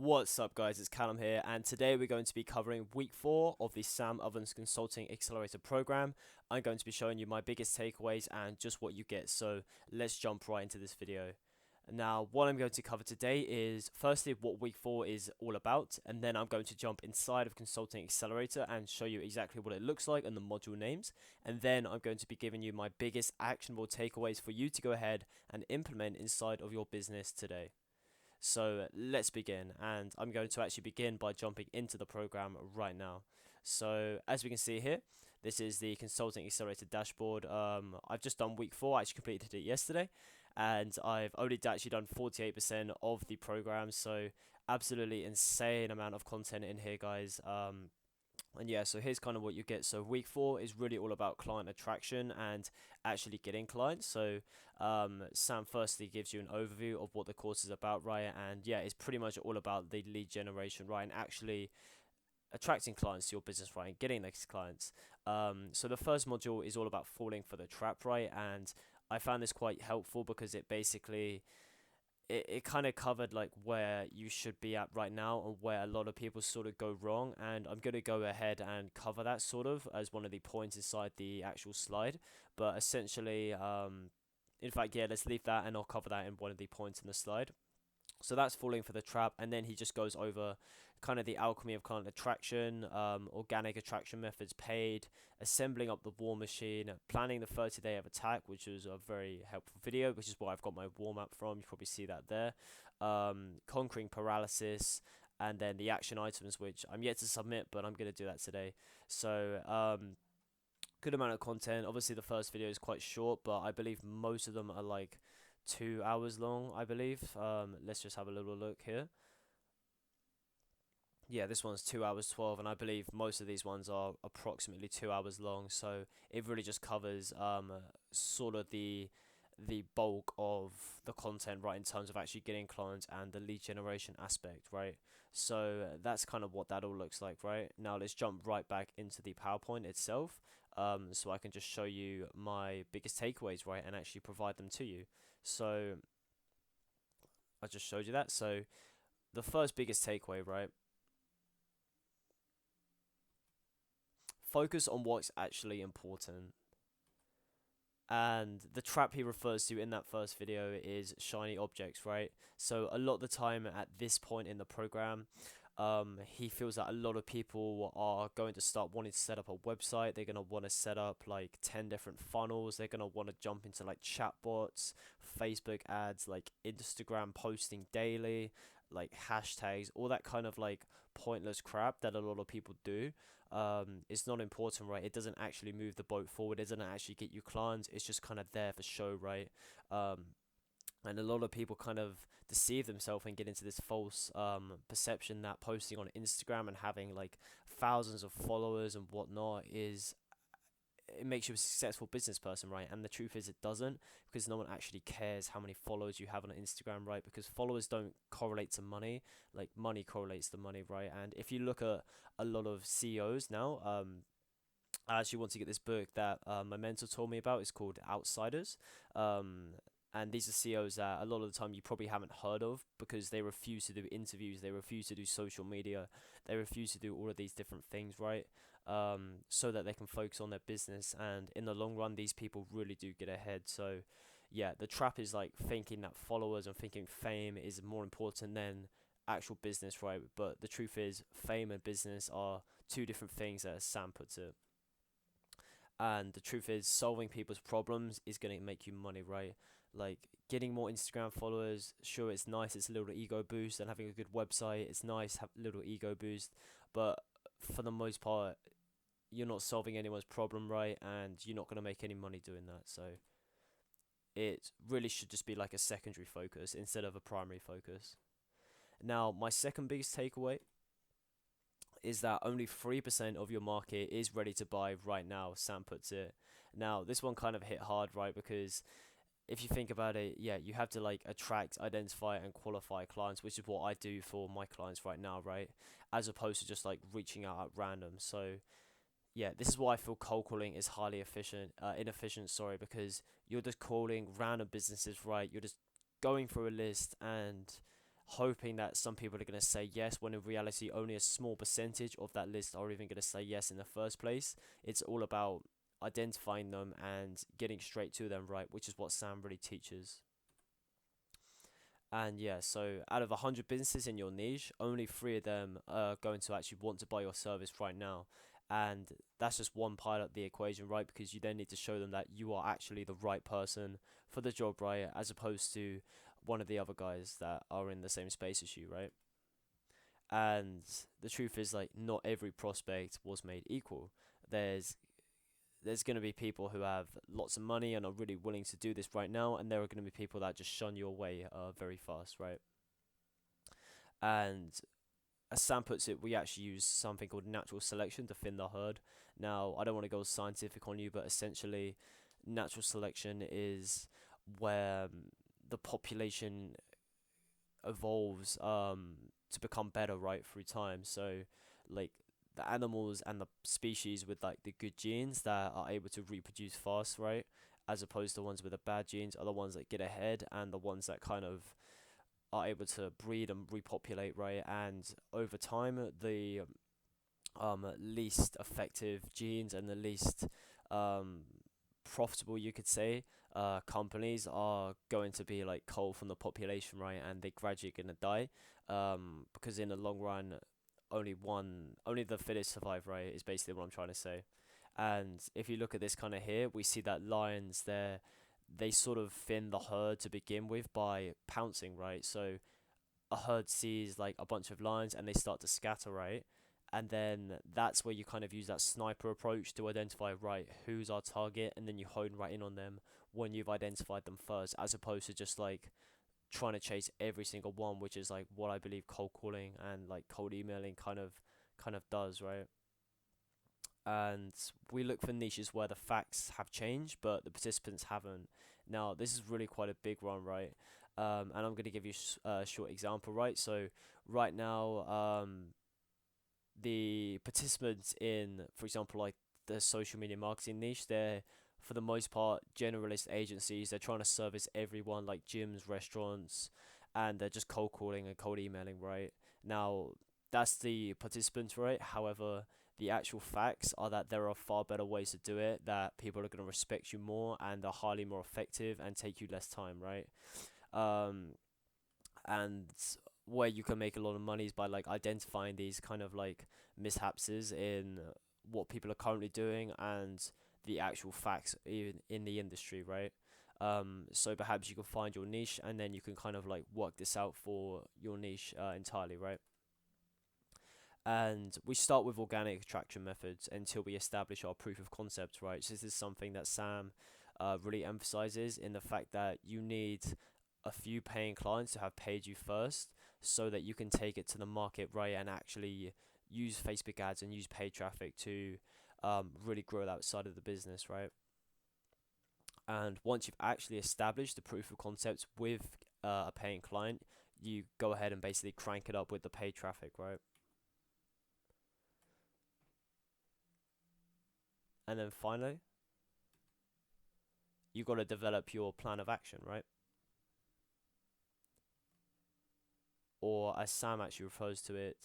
What's up, guys? It's Callum here, and today we're going to be covering week 4 of the Sam Ovens Consulting Accelerator program. I'm going to be showing you my biggest takeaways and just what you get, so let's jump right into this video. Now, what I'm going to cover today is firstly what week 4 is all about, and then I'm going to jump inside of Consulting Accelerator and show you exactly what it looks like and the module names, and then I'm going to be giving you my biggest actionable takeaways for you to go ahead and implement inside of your business today. So let's begin, and I'm going to actually begin by jumping into the program right now. So as we can see here, this is the Consulting Accelerator dashboard. I've just done week 4. I actually completed it yesterday, and I've only actually done 48% of the program. So absolutely insane amount of content in here, guys. And yeah, so here's kind of what you get. So week 4 is really all about client attraction and actually getting clients. So Sam firstly gives you an overview of what the course is about, right? And yeah, it's pretty much all about the lead generation, right? And actually attracting clients to your business, right? And getting those clients. So the first module is all about falling for the trap, right? And I found this quite helpful because it basically it kind of covered like where you should be at right now and where a lot of people sort of go wrong, and I'm going to go ahead and cover that sort of as one of the points inside the actual slide. But essentially, in fact, yeah, let's leave that and I'll cover that in one of the points in the slide. So that's falling for the trap, and then he just goes over kind of the alchemy of client attraction, organic attraction methods, paid, assembling up the war machine, planning the 30-day of attack, which was a very helpful video, which is where I've got my warm up from. You probably see that there. Conquering paralysis, and then the action items, which I'm yet to submit, but I'm going to do that today. So good amount of content. Obviously, the first video is quite short, but I believe most of them are like 2 hours long, I believe. Let's just have a little look here. Yeah, this one's 2 hours 12, and I believe most of these ones are approximately 2 hours long. So it really just covers sort of the bulk of the content, right, in terms of actually getting clients and the lead generation aspect, right? So that's kind of what that all looks like, right? Now let's jump right back into the PowerPoint itself, so I can just show you my biggest takeaways, right, and actually provide them to you. So I just showed you that. So the first biggest takeaway, right? Focus on what's actually important. And the trap he refers to in that first video is shiny objects, right? So a lot of the time at this point in the program, he feels that a lot of people are going to start wanting to set up a website. They're going to want to set up like 10 different funnels. They're going to want to jump into like chatbots, Facebook ads, like Instagram posting daily, like hashtags, all that kind of like pointless crap that a lot of people do. It's not important, right? It doesn't actually move the boat forward. It doesn't actually get you clients. It's just kind of there for show, right? And a lot of people kind of deceive themselves and get into this false perception that posting on Instagram and having like thousands of followers and whatnot is it makes you a successful business person, right? And the truth is it doesn't, because no one actually cares how many followers you have on Instagram, right? Because followers don't correlate to money, like money correlates to money, right? And if you look at a lot of CEOs now, I actually want to get this book that my mentor told me about. It's called Outsiders. And these are CEOs that a lot of the time you probably haven't heard of because they refuse to do interviews, they refuse to do social media, they refuse to do all of these different things, right? So that they can focus on their business. And in the long run, these people really do get ahead. So, yeah, the trap is like thinking that followers and thinking fame is more important than actual business, right? But the truth is, fame and business are two different things, as Sam puts it. And the truth is, solving people's problems is going to make you money, right? Like getting more Instagram followers, sure, it's nice, it's a little ego boost, and having a good website, it's nice, have a little ego boost, but for the most part, you're not solving anyone's problem, right? And you're not going to make any money doing that. So it really should just be like a secondary focus instead of a primary focus. Now, my second biggest takeaway is that only 3% of your market is ready to buy right now, Sam puts it. Now, this one kind of hit hard, right? Because if you think about it, yeah, you have to like attract, identify, and qualify clients, which is what I do for my clients right now, right? As opposed to just like reaching out at random. So, yeah, this is why I feel cold calling is highly inefficient, sorry, because you're just calling random businesses, right? You're just going through a list and hoping that some people are going to say yes, when in reality only a small percentage of that list are even going to say yes in the first place. It's all about identifying them and getting straight to them, right? Which is what Sam really teaches. And yeah, so out of 100 businesses in your niche, only 3 of them are going to actually want to buy your service right now. And that's just one part of the equation, right? Because you then need to show them that you are actually the right person for the job, right? As opposed to one of the other guys that are in the same space as you, right? And the truth is, like, not every prospect was made equal. There's there's going to be people who have lots of money and are really willing to do this right now, and there are going to be people that just shun your way very fast, right? And as Sam puts it, we actually use something called natural selection to thin the herd. Now, I don't want to go scientific on you, but essentially, natural selection is where the population evolves to become better, right, through time. So, like, the animals and the species with like the good genes that are able to reproduce fast, right, as opposed to ones with the bad genes, are the ones that get ahead, and the ones that kind of are able to breed and repopulate, right? And over time, the least effective genes and the least um profitable, you could say, companies are going to be like culled from the population, right? And they gradually gonna die, because in the long run, only the fittest survive, right? Is basically what I'm trying to say. And if you look at this kind of here, we see that lions there, they sort of thin the herd to begin with by pouncing, right? So a herd sees like a bunch of lions and they start to scatter, right? And then that's where you kind of use that sniper approach to identify, right, who's our target, and then you hone right in on them when you've identified them first, as opposed to just like trying to chase every single one, which is like what I believe cold calling and like cold emailing kind of does, right? And we look for niches where the facts have changed but the participants haven't. Now, this is really quite a big one, right? And I'm going to give you a short example, right? So right now, the participants in, for example, like the social media marketing niche, they're for the most part generalist agencies. They're trying to service everyone, like gyms, restaurants, and they're just cold calling and cold emailing, right? Now, that's the participants, right? However, the actual facts are that there are far better ways to do it, that people are going to respect you more and are highly more effective and take you less time, right? um and where you can make a lot of money is by like identifying these kind of like mishaps in what people are currently doing and the actual facts in the industry, right? So perhaps you can find your niche and then you can kind of like work this out for your niche entirely, right? And we start with organic attraction methods until we establish our proof of concept, right? So this is something that Sam really emphasizes, in the fact that you need a few paying clients to have paid you first, so that you can take it to the market, right, and actually use Facebook ads and use paid traffic to really grow that side of the business, right? And once you've actually established the proof of concept with a paying client, you go ahead and basically crank it up with the paid traffic, right? And then finally, you got to develop your plan of action, right? Or as Sam actually refers to it,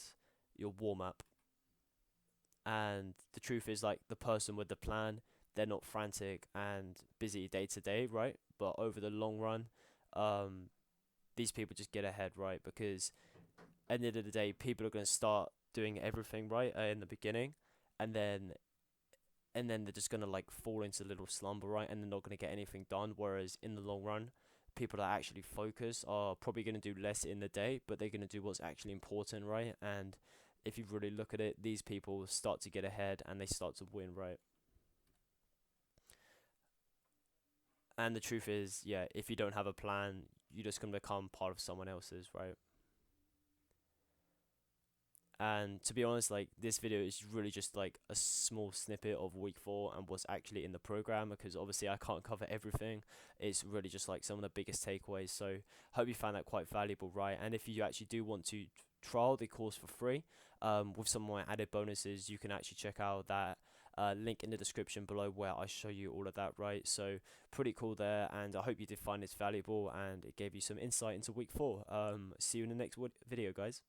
your warm up. And the truth is, like, the person with the plan, they're not frantic and busy day to day, right? But over the long run, um, these people just get ahead, right? Because at the end of the day, people are going to start doing everything right in the beginning, and then they're just gonna like fall into a little slumber, right? And they're not gonna get anything done. Whereas in the long run, people that actually focus are probably gonna do less in the day, but they're gonna do what's actually important, right? And if you really look at it, these people start to get ahead and they start to win, right? And the truth is, yeah, if you don't have a plan, you're just gonna become part of someone else's, right? And to be honest, like, this video is really just like a small snippet of week 4 and what's actually in the program, because obviously I can't cover everything. It's really just like some of the biggest takeaways. So hope you found that quite valuable, right? And if you actually do want to trial the course for free, with some more added bonuses, you can actually check out that link in the description below where I show you all of that, right? So pretty cool there, and I hope you did find this valuable and it gave you some insight into week 4. See you in the next video, guys.